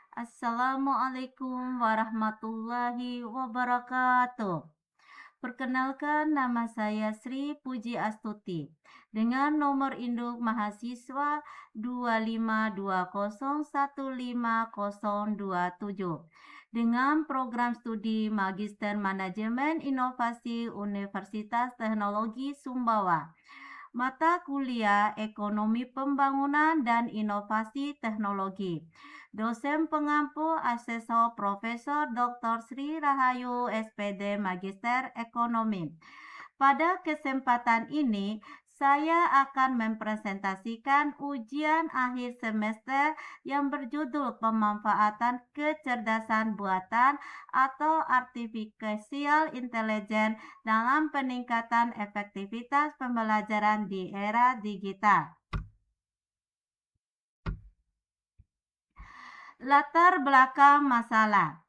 Assalamualaikum warahmatullahi wabarakatuh. Perkenalkan, nama saya Sri Puji Astuti dengan nomor induk mahasiswa 252015027 dengan program studi Magister Manajemen Inovasi Universitas Teknologi Sumbawa. Mata kuliah Ekonomi Pembangunan dan Inovasi Teknologi. Dosen pengampu Asesor Profesor Dr. Sri Rahayu SPD Magister Ekonomi. Pada kesempatan ini, saya akan mempresentasikan ujian akhir semester yang berjudul Pemanfaatan Kecerdasan Buatan atau Artificial Intelligence dalam peningkatan efektivitas pembelajaran di era digital. Latar belakang masalah.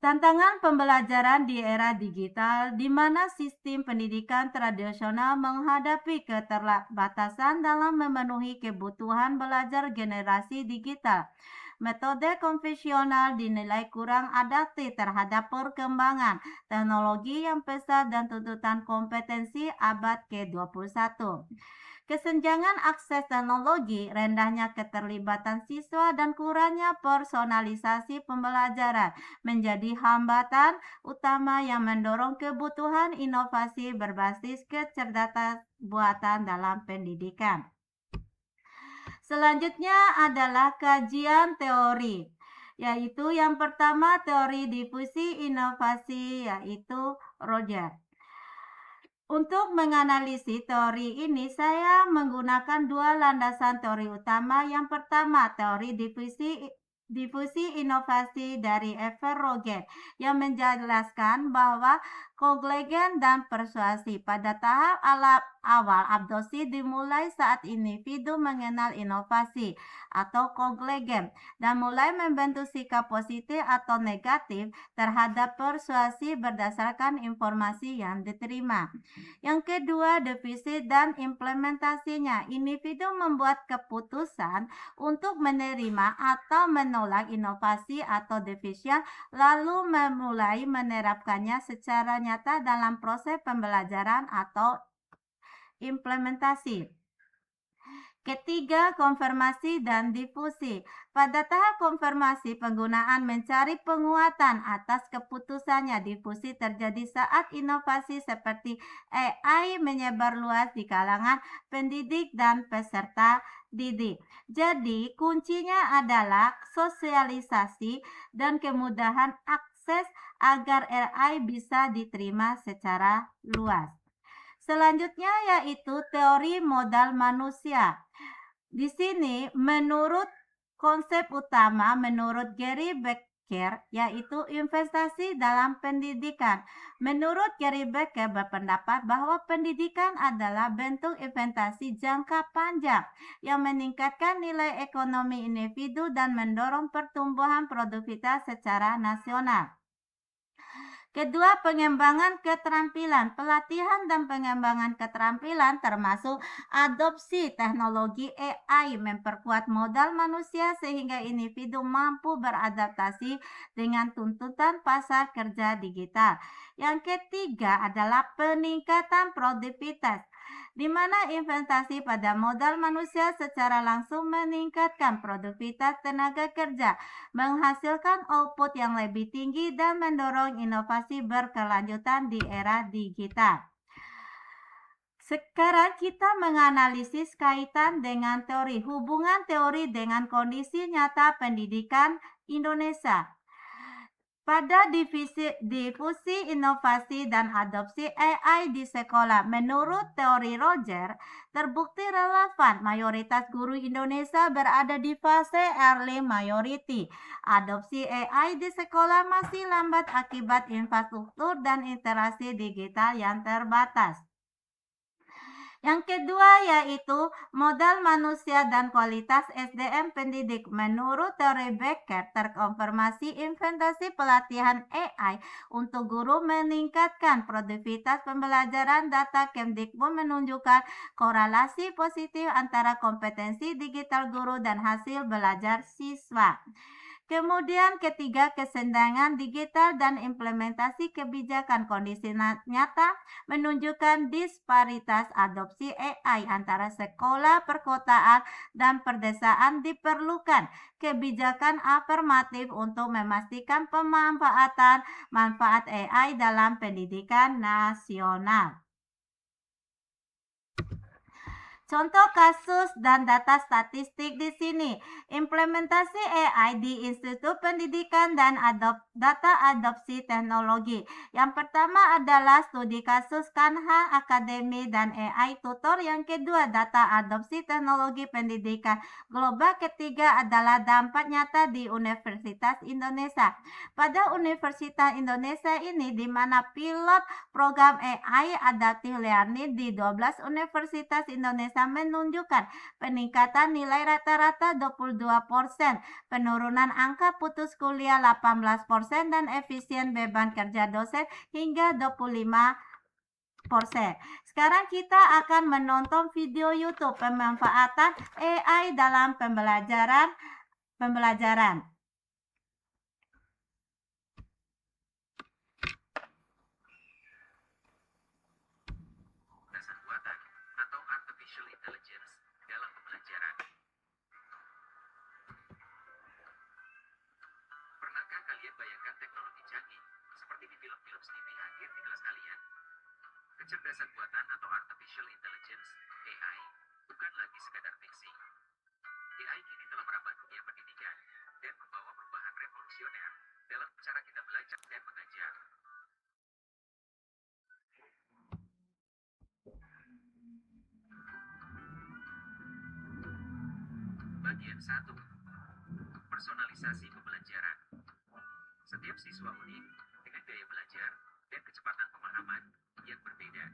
Tantangan pembelajaran di era digital di mana sistem pendidikan tradisional menghadapi keterbatasan dalam memenuhi kebutuhan belajar generasi digital. Metode konvensional dinilai kurang adaptif terhadap perkembangan teknologi yang pesat dan tuntutan kompetensi abad ke-21. Kesenjangan akses teknologi, rendahnya keterlibatan siswa, dan kurangnya personalisasi pembelajaran menjadi hambatan utama yang mendorong kebutuhan inovasi berbasis kecerdasan buatan dalam pendidikan. Selanjutnya adalah kajian teori, yaitu yang pertama teori difusi inovasi, yaitu Roger. Untuk menganalisis teori ini, saya menggunakan dua landasan teori utama. Yang pertama, teori difusi inovasi dari Ever Roger yang menjelaskan bahwa koglegen dan persuasi pada tahap awal abduksi dimulai saat individu mengenal inovasi atau koglegen dan mulai membentuk sikap positif atau negatif terhadap persuasi berdasarkan informasi yang diterima. Yang kedua, defisit dan implementasinya. Individu membuat keputusan untuk menerima atau menolak inovasi atau defisit, lalu memulai menerapkannya secara nyata dalam proses pembelajaran atau implementasi. Ketiga, konfirmasi dan difusi. Pada tahap konfirmasi, penggunaan mencari penguatan atas keputusannya. Difusi terjadi saat inovasi seperti AI menyebar luas di kalangan pendidik dan peserta didik. Jadi, kuncinya adalah sosialisasi dan kemudahan akses agar AI bisa diterima secara luas. Selanjutnya yaitu teori modal manusia. Di sini menurut konsep utama menurut Gary Becker yaitu investasi dalam pendidikan. Menurut Gary Becker berpendapat bahwa pendidikan adalah bentuk investasi jangka panjang yang meningkatkan nilai ekonomi individu dan mendorong pertumbuhan produktivitas secara nasional. Kedua, pengembangan keterampilan. Pelatihan dan pengembangan keterampilan termasuk adopsi teknologi AI memperkuat modal manusia sehingga individu mampu beradaptasi dengan tuntutan pasar kerja digital. Yang ketiga adalah peningkatan produktivitas, di mana investasi pada modal manusia secara langsung meningkatkan produktivitas tenaga kerja, menghasilkan output yang lebih tinggi dan mendorong inovasi berkelanjutan di era digital. Sekarang kita menganalisis kaitan dengan teori, hubungan teori dengan kondisi nyata pendidikan Indonesia. Pada difusi inovasi dan adopsi AI di sekolah, menurut teori Roger, terbukti relevan. Mayoritas guru Indonesia berada di fase early majority. Adopsi AI di sekolah masih lambat akibat infrastruktur dan interaksi digital yang terbatas. Yang kedua yaitu modal manusia dan kualitas SDM pendidik. Menurut teori Becker, terkonfirmasi investasi pelatihan AI untuk guru meningkatkan produktivitas pembelajaran. Data Kemdikbud menunjukkan korelasi positif antara kompetensi digital guru dan hasil belajar siswa. Kemudian ketiga, kesenjangan digital dan implementasi kebijakan. Kondisi nyata menunjukkan disparitas adopsi AI antara sekolah perkotaan dan perdesaan. Diperlukan kebijakan afirmatif untuk memastikan pemanfaatan manfaat AI dalam pendidikan nasional. Contoh kasus dan data statistik di sini. Implementasi AI di Institut Pendidikan dan data adopsi teknologi. Yang pertama adalah studi kasus Kanha Akademi dan AI Tutor. Yang kedua, data adopsi teknologi pendidikan global. Ketiga adalah dampak nyata di Universitas Indonesia. Pada Universitas Indonesia ini, di mana pilot program AI Adaptive Learning di 12 Universitas Indonesia menunjukkan peningkatan nilai rata-rata 22%, penurunan angka putus kuliah 18%, dan efisien beban kerja dosen hingga 25%. Sekarang kita akan menonton video YouTube pemanfaatan AI dalam pembelajaran. Artificial intelligence dalam pembelajaran. Pernahkah kalian bayangkan teknologi canggih seperti di film-film TV hadir di kelas kalian? Kecerdasan buatan atau artificial intelligence (AI) bukan lagi sekadar fiksi. AI kini telah merambah dunia pendidikan dan membawa perubahan revolusioner dalam cara kita belajar dan mengajar. Bagian 1. Personalisasi pembelajaran. Setiap siswa unik dengan gaya belajar dan kecepatan pemahaman yang berbeda.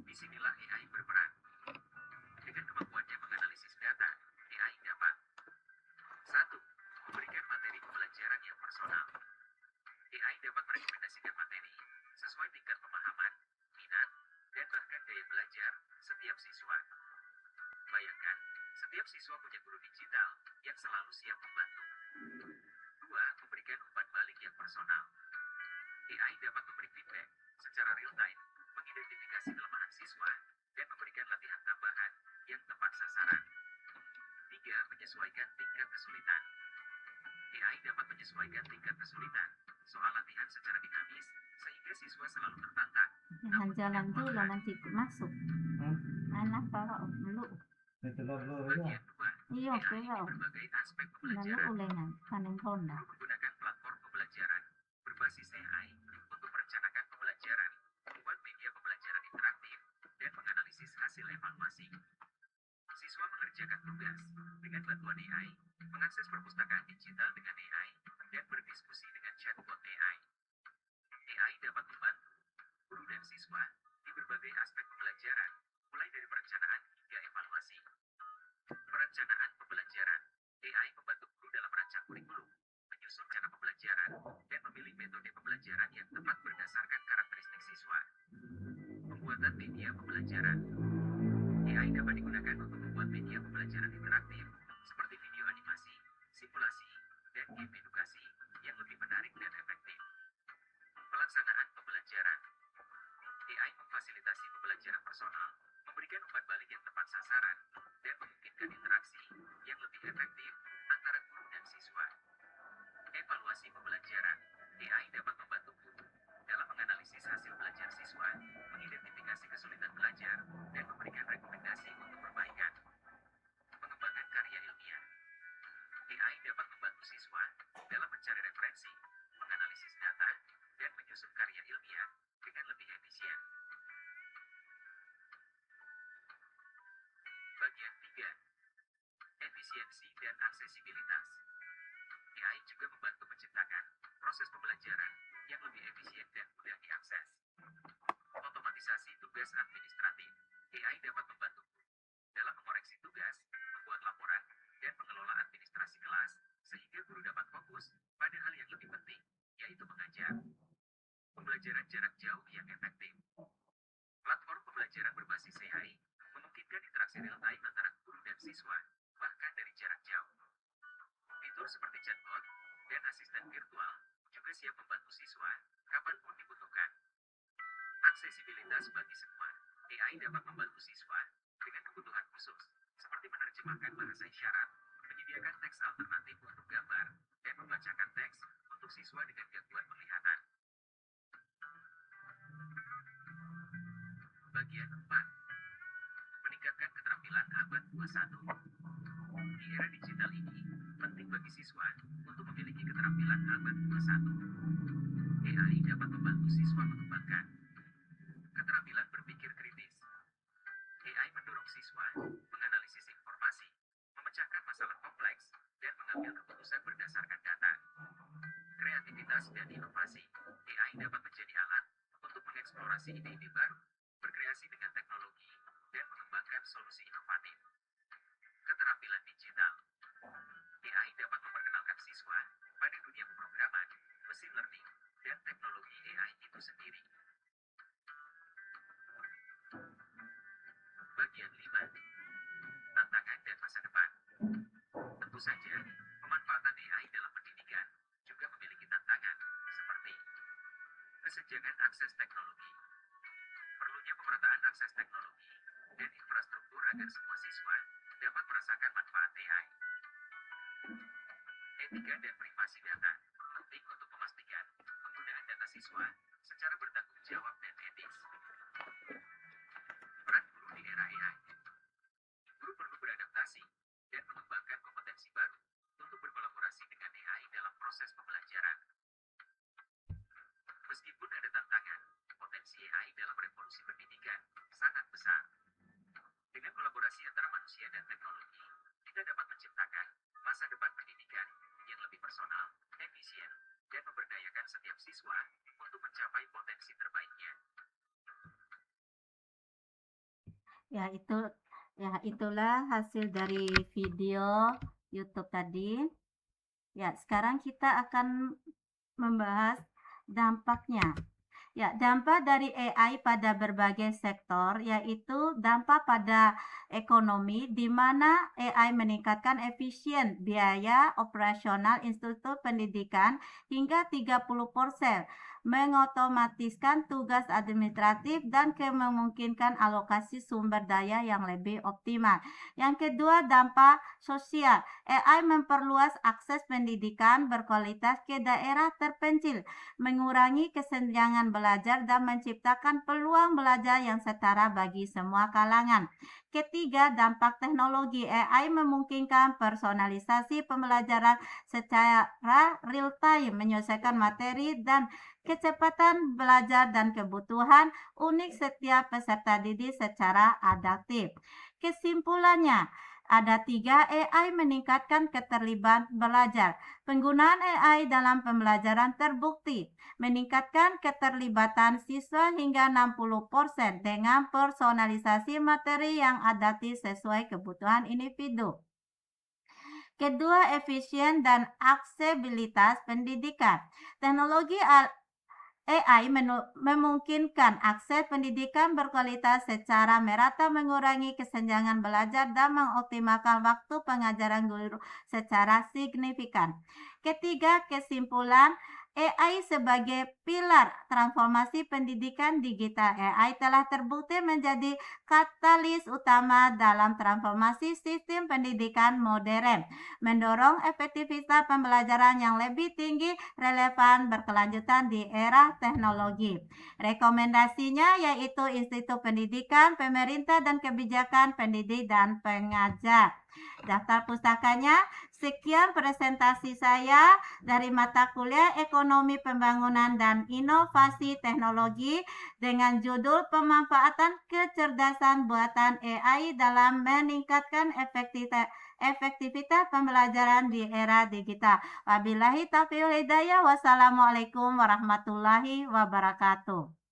Disinilah AI berperan. Dengan kemampuannya menganalisis data, AI dapat 1. Memberikan materi pembelajaran yang personal. AI dapat merekomendasikan materi sesuai tingkat pemahaman, minat, dan bahkan gaya belajar setiap siswa. Bayangkan, setiap siswa punya guru digital yang selalu siap membantu. 2. Memberikan umpan balik yang personal. AI dapat memberi feedback secara real time, mengidentifikasi kelemahan siswa, dan memberikan latihan tambahan yang tepat sasaran. 3. Menyesuaikan tingkat kesulitan. AI dapat menyesuaikan tingkat kesulitan soal latihan secara dinamis, sehingga siswa selalu tertantang. Jangan jalan dulu nanti masuk. Anak kalau dulu. Bagian 2. Iya, AI di kalau. berbagai aspek Lalu pembelajaran. ulengan panen honda. Guru menggunakan platform pembelajaran berbasis AI untuk merencanakan pembelajaran, membuat media pembelajaran interaktif, dan menganalisis hasil evaluasi. Siswa mengerjakan tugas dengan bantuan AI, mengakses perpustakaan digital dengan AI, dan berdiskusi dengan chatbot AI. AI dapat membantu guru dan siswa di berbagai aspek pembelajaran, mulai dari perencanaan hingga evaluasi. Perencanaan pembelajaran. AI membantu guru dalam merancang kurikulum, menyusun cara pembelajaran, dan memilih metode pembelajaran yang tepat berdasarkan karakteristik siswa. Pembuatan media pembelajaran. AI dapat digunakan untuk membuat media pembelajaran interaktif, seperti video animasi, simulasi, dan game edukasi yang lebih menarik dan efektif. Pelaksanaan pembelajaran. AI memfasilitasi pembelajaran personal, memberikan umpan balik yang tepat sasaran, dan memungkinkan interaksi yang lebih efektif antara guru dan siswa. Evaluasi pembelajaran. AI dapat membantu guru dalam menganalisis hasil belajar siswa, mengidentifikasi kesulitan belajar, dan memberikan rekomendasi untuk perbaikan. Pengembangan karya ilmiah. AI dapat membantu siswa dalam mencari referensi, menganalisis data, dan menyusun karya ilmiah dengan lebih efisien. Bagian 3. Efisiensi dan aksesibilitas. AI juga membantu menciptakan proses pembelajaran yang lebih efisien dan mudah diakses. Otomatisasi tugas administratif. AI dapat membantumu dalam mengoreksi tugas, membuat laporan, dan mengelola administrasi kelas, sehingga guru dapat fokus pada hal yang lebih penting, yaitu mengajar. Pembelajaran jarak jauh yang efektif. Platform pembelajaran berbasis AI memungkinkan interaksi real-time antara guru dan siswa, bahkan dari jarak jauh. Fitur seperti chatbot dan asisten virtual juga siap membantu siswa kapanpun dibutuhkan. Aksesibilitas bagi semua. AI dapat membantu siswa dengan kebutuhan khusus, seperti menerjemahkan bahasa isyarat, menyediakan teks alternatif untuk gambar, dan membacakan teks untuk siswa dengan gangguan penglihatan. Bagian 4. Meningkatkan keterampilan abad 21. Di era digital ini, penting bagi siswa untuk memiliki keterampilan abad 21. AI dapat membantu siswa mengembangkan keterampilan berpikir kritis. AI mendorong siswa menganalisis informasi, memecahkan masalah kompleks, dan mengambil keputusan berdasarkan data. Kreativitas dan inovasi. AI dapat menjadi alat untuk mengeksplorasi ide-ide baru, berkreasi dengan teknologi, dan mengembangkan solusi inovatif. Keterampilan digital. AI dapat memperkenalkan siswa pada dunia pemrograman, mesin learning, dan teknologi AI itu sendiri. Bagian 5. Tantangan dan masa depan. Tentu saja, pemanfaatan AI dalam pendidikan juga memiliki tantangan, seperti kesenjangan akses teknologi. Perlunya pemerataan akses teknologi dan infrastruktur agar semua siswa dapat merasakan manfaat AI. Etika dan privasi data penting untuk memastikan penggunaan data siswa secara bertanggung jawab dan etis. Peran guru di era AI. Guru perlu beradaptasi dan mengembangkan kompetensi baru untuk berkolaborasi dengan AI dalam proses pembelajaran. Meskipun ada tantangan, potensi AI dalam revolusi pendidikan sangat besar. Dengan kolaborasi antara manusia dan teknologi, kita dapat menciptakan masa depan pendidikan yang lebih personal, efisien, dan memberdayakan setiap siswa untuk mencapai potensi terbaiknya. Itulah hasil dari video YouTube tadi. Ya, sekarang kita akan membahas dampaknya. Ya, dampak dari AI pada berbagai sektor, yaitu dampak pada ekonomi, di mana AI meningkatkan efisien biaya operasional institusi pendidikan hingga 30%, mengotomatiskan tugas administratif dan memungkinkan alokasi sumber daya yang lebih optimal. Yang kedua, dampak sosial. AI memperluas akses pendidikan berkualitas ke daerah terpencil, mengurangi kesenjangan belajar dan menciptakan peluang belajar yang setara bagi semua kalangan. Ketiga, dampak teknologi. AI memungkinkan personalisasi pembelajaran secara real-time, menyelesaikan materi dan kecepatan belajar dan kebutuhan unik setiap peserta didik secara adaptif. Kesimpulannya, ada 3, AI meningkatkan keterlibatan belajar. Penggunaan AI dalam pembelajaran terbukti meningkatkan keterlibatan siswa hingga 60% dengan personalisasi materi yang adaptif sesuai kebutuhan individu. Kedua, efisien dan aksesibilitas pendidikan. Teknologi AI memungkinkan akses pendidikan berkualitas secara merata, mengurangi kesenjangan belajar dan mengoptimalkan waktu pengajaran guru secara signifikan. Ketiga, kesimpulan, AI sebagai pilar transformasi pendidikan digital. AI telah terbukti menjadi katalis utama dalam transformasi sistem pendidikan modern, mendorong efektivitas pembelajaran yang lebih tinggi, relevan, berkelanjutan di era teknologi. Rekomendasinya yaitu Institut Pendidikan, Pemerintah, dan Kebijakan Pendidik dan Pengajar. Daftar pustakanya. Sekian presentasi saya dari mata kuliah Ekonomi Pembangunan dan Inovasi Teknologi dengan judul Pemanfaatan Kecerdasan Buatan AI dalam Meningkatkan Efektivitas Pembelajaran di Era Digital. Wabillahi taufiq wal hidayah. Wassalamualaikum warahmatullahi wabarakatuh.